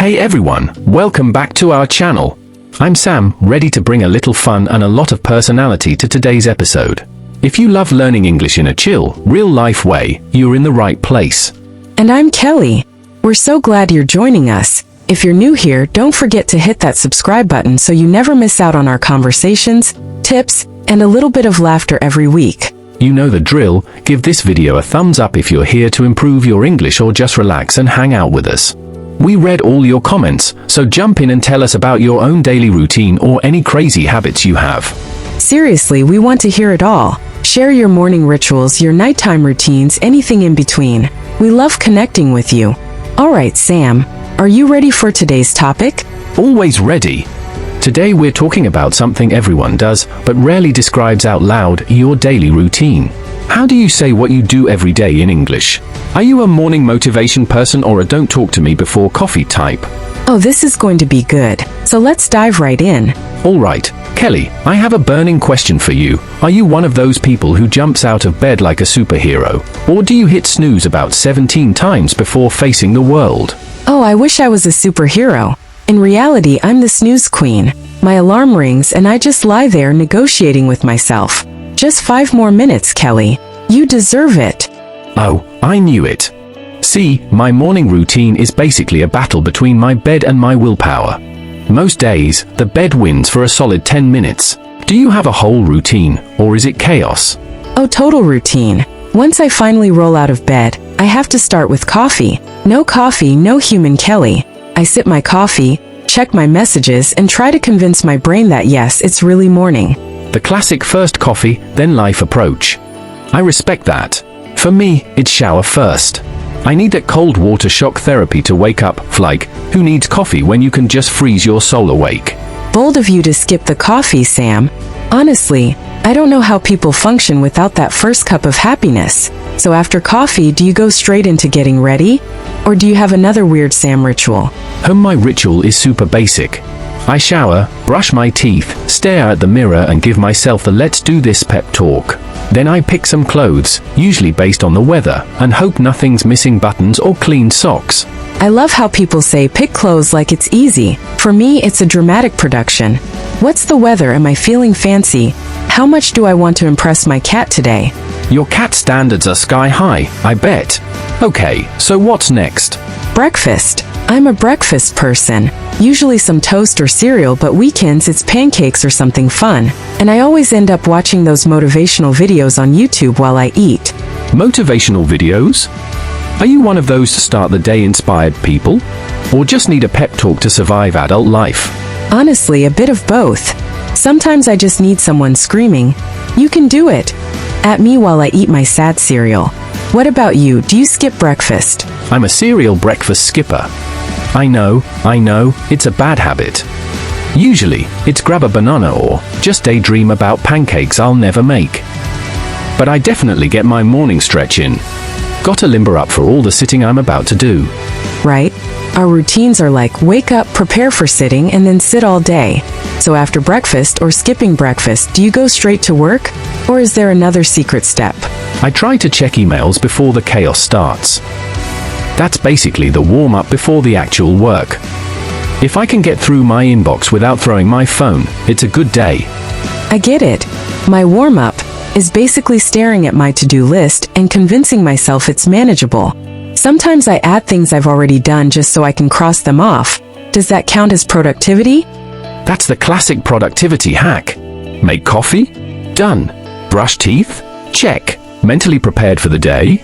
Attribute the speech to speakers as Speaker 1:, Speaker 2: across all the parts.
Speaker 1: Hey everyone, welcome back to our channel. I'm Sam, ready to bring a little fun and a lot of personality to today's episode. If you love learning English in a chill, real-life way, you're in the right place.
Speaker 2: And I'm Kelly. We're so glad you're joining us. If you're new here, don't forget to hit that subscribe button so you never miss out on our conversations, tips, and a little bit of laughter every week.
Speaker 1: You know the drill, give this video a thumbs up if you're here to improve your English or just relax and hang out with us. We read all your comments, so jump in and tell us about your own daily routine or any crazy habits you have.
Speaker 2: Seriously, we want to hear it all. Share your morning rituals, your nighttime routines, anything in between. We love connecting with you. All right, Sam, are you ready for today's topic?
Speaker 1: Always ready. Today we're talking about something everyone does, but rarely describes out loud, your daily routine. How do you say what you do every day in English? Are you a morning motivation person or a don't talk to me before coffee type?
Speaker 2: Oh, this is going to be good. So let's dive right in.
Speaker 1: All right, Kelly, I have a burning question for you. Are you one of those people who jumps out of bed like a superhero? Or do you hit snooze about 17 times before facing the world?
Speaker 2: Oh, I wish I was a superhero. In reality, I'm the snooze queen. My alarm rings and I just lie there negotiating with myself. Just 5 more minutes, Kelly. You deserve it.
Speaker 1: Oh, I knew it. See, my morning routine is basically a battle between my bed and my willpower. Most days, the bed wins for a solid 10 minutes. Do you have a whole routine, or is it chaos?
Speaker 2: Oh, total routine. Once I finally roll out of bed, I have to start with coffee. No coffee, no human Kelly. I sip my coffee, check my messages, and try to convince my brain that yes, it's really morning.
Speaker 1: The classic first coffee, then life approach. I respect that. For me, it's shower first. I need that cold water shock therapy to wake up, like, who needs coffee when you can just freeze your soul awake?
Speaker 2: Bold of you to skip the coffee, Sam. Honestly, I don't know how people function without that first cup of happiness. So after coffee, do you go straight into getting ready? Or do you have another weird Sam ritual?
Speaker 1: My ritual is super basic. I shower, brush my teeth, stare at the mirror and give myself the let's do this pep talk. Then I pick some clothes, usually based on the weather, and hope nothing's missing buttons or clean socks.
Speaker 2: I love how people say pick clothes like it's easy. For me, it's a dramatic production. What's the weather? Am I feeling fancy? How much do I want to impress my cat today?
Speaker 1: Your cat standards are sky high, I bet. Okay, so what's next?
Speaker 2: Breakfast. I'm a breakfast person. Usually some toast or cereal, but weekends it's pancakes or something fun. And I always end up watching those motivational videos on YouTube while I eat.
Speaker 1: Motivational videos? Are you one of those to start the day inspired people? Or just need a pep talk to survive adult life?
Speaker 2: Honestly, a bit of both. Sometimes I just need someone screaming, "You can do it!" at me while I eat my sad cereal. What about you? Do you skip breakfast?
Speaker 1: I'm a cereal breakfast skipper. I know, it's a bad habit. Usually, it's grab a banana or just daydream about pancakes I'll never make. But I definitely get my morning stretch in. Gotta limber up for all the sitting I'm about to do.
Speaker 2: Right? Our routines are like wake up, prepare for sitting, and then sit all day. So after breakfast or skipping breakfast, do you go straight to work? Or is there another secret step?
Speaker 1: I try to check emails before the chaos starts. That's basically the warm-up before the actual work. If I can get through my inbox without throwing my phone, it's a good day.
Speaker 2: I get it. My warm-up is basically staring at my to-do list and convincing myself it's manageable. Sometimes I add things I've already done just so I can cross them off. Does that count as productivity?
Speaker 1: That's the classic productivity hack. Make coffee? Done. Brush teeth? Check. Mentally prepared for the day?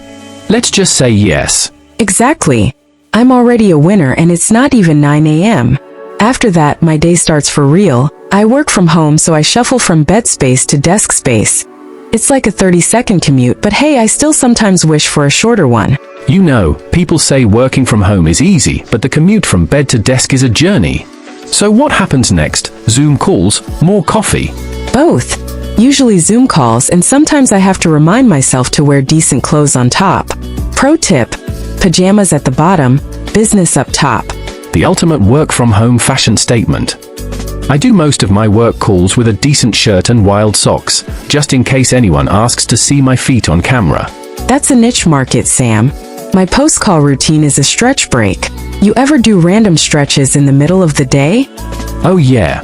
Speaker 1: Let's just say yes.
Speaker 2: Exactly. I'm already a winner and it's not even 9 a.m. After that, my day starts for real. I work from home, so I shuffle from bed space to desk space. It's like a 30-second commute, but hey, I still sometimes wish for a shorter one.
Speaker 1: You know, people say working from home is easy, but the commute from bed to desk is a journey. So what happens next? Zoom calls? More coffee?
Speaker 2: Both. Usually Zoom calls, and sometimes I have to remind myself to wear decent clothes on top. Pro tip: pajamas at the bottom, business up top.
Speaker 1: The ultimate work-from-home fashion statement. I do most of my work calls with a decent shirt and wild socks, just in case anyone asks to see my feet on camera.
Speaker 2: That's a niche market, Sam. My post-call routine is a stretch break. You ever do random stretches in the middle of the day?
Speaker 1: Oh yeah.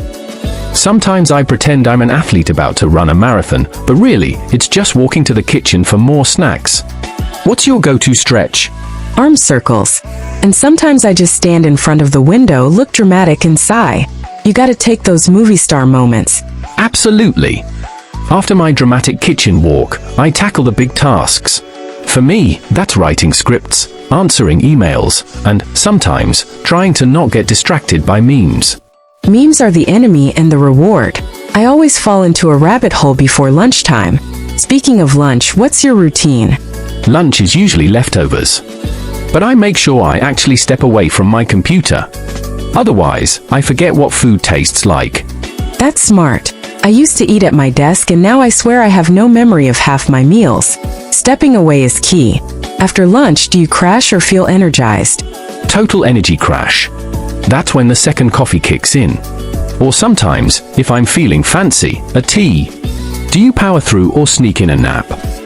Speaker 1: Sometimes I pretend I'm an athlete about to run a marathon, but really, it's just walking to the kitchen for more snacks. What's your go-to stretch?
Speaker 2: Arm circles. And sometimes I just stand in front of the window, look dramatic and sigh. You gotta take those movie star moments.
Speaker 1: Absolutely. After my dramatic kitchen walk, I tackle the big tasks. For me, that's writing scripts, answering emails, and, sometimes, trying to not get distracted by memes.
Speaker 2: Memes are the enemy and the reward. I always fall into a rabbit hole before lunchtime. Speaking of lunch, what's your routine?
Speaker 1: Lunch is usually leftovers. But I make sure I actually step away from my computer. Otherwise, I forget what food tastes like.
Speaker 2: That's smart. I used to eat at my desk and now I swear I have no memory of half my meals. Stepping away is key. After lunch, do you crash or feel energized?
Speaker 1: Total energy crash. That's when the second coffee kicks in. Or sometimes, if I'm feeling fancy, a tea. Do you power through or sneak in a nap?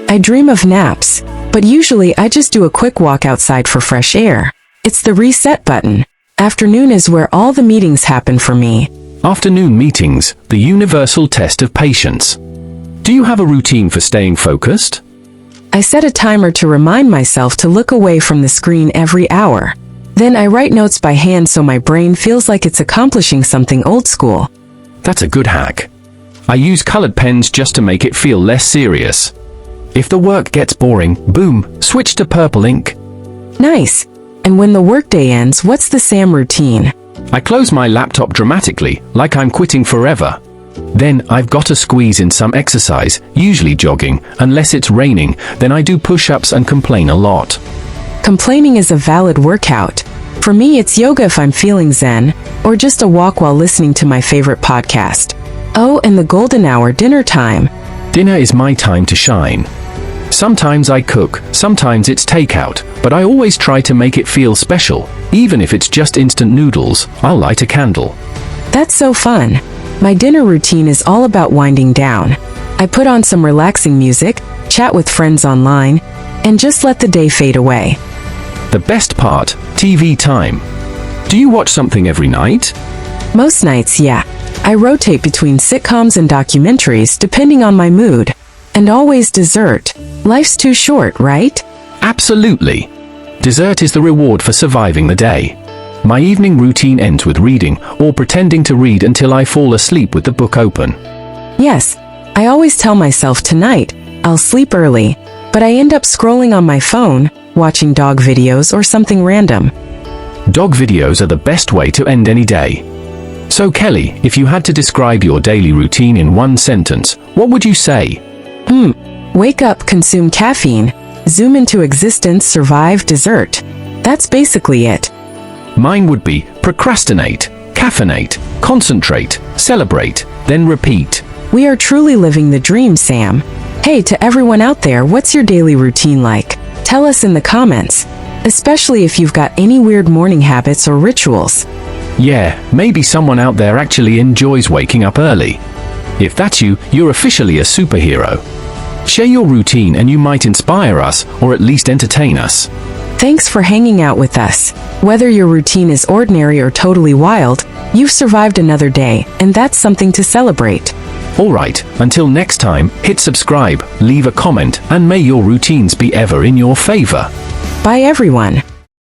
Speaker 2: I dream of naps, but usually I just do a quick walk outside for fresh air. It's the reset button. Afternoon is where all the meetings happen for me.
Speaker 1: Afternoon meetings, the universal test of patience. Do you have a routine for staying focused?
Speaker 2: I set a timer to remind myself to look away from the screen every hour. Then I write notes by hand so my brain feels like it's accomplishing something old school.
Speaker 1: That's a good hack. I use colored pens just to make it feel less serious. If the work gets boring, boom, switch to purple ink.
Speaker 2: Nice. And when the workday ends, what's the Sam routine?
Speaker 1: I close my laptop dramatically, like I'm quitting forever. Then I've got to squeeze in some exercise, usually jogging. Unless it's raining, then I do push-ups and complain a lot.
Speaker 2: Complaining is a valid workout. For me, it's yoga if I'm feeling zen, or just a walk while listening to my favorite podcast. Oh, and the golden hour, dinner time.
Speaker 1: Dinner is my time to shine. Sometimes I cook, sometimes it's takeout, but I always try to make it feel special. Even if it's just instant noodles, I'll light a candle.
Speaker 2: That's so fun. My dinner routine is all about winding down. I put on some relaxing music, chat with friends online, and just let the day fade away.
Speaker 1: The best part, TV time. Do you watch something every night?
Speaker 2: Most nights, yeah. I rotate between sitcoms and documentaries depending on my mood. And always dessert. Life's too short, right?
Speaker 1: Absolutely. Dessert is the reward for surviving the day. My evening routine ends with reading, or pretending to read until I fall asleep with the book open.
Speaker 2: Yes, I always tell myself tonight, I'll sleep early, but I end up scrolling on my phone, watching dog videos or something random.
Speaker 1: Dog videos are the best way to end any day. So Kelly, if you had to describe your daily routine in one sentence, what would you say?
Speaker 2: Wake up, consume caffeine, zoom into existence, survive, dessert. That's basically it.
Speaker 1: Mine would be procrastinate, caffeinate, concentrate, celebrate, then repeat.
Speaker 2: We are truly living the dream, Sam. Hey, to everyone out there, what's your daily routine like? Tell us in the comments, especially if you've got any weird morning habits or rituals.
Speaker 1: Yeah, maybe someone out there actually enjoys waking up early. If that's you, you're officially a superhero. Share your routine and you might inspire us, or at least entertain us.
Speaker 2: Thanks for hanging out with us. Whether your routine is ordinary or totally wild, you've survived another day, and that's something to celebrate.
Speaker 1: Alright, until next time, hit subscribe, leave a comment, and may your routines be ever in your favor.
Speaker 2: Bye everyone.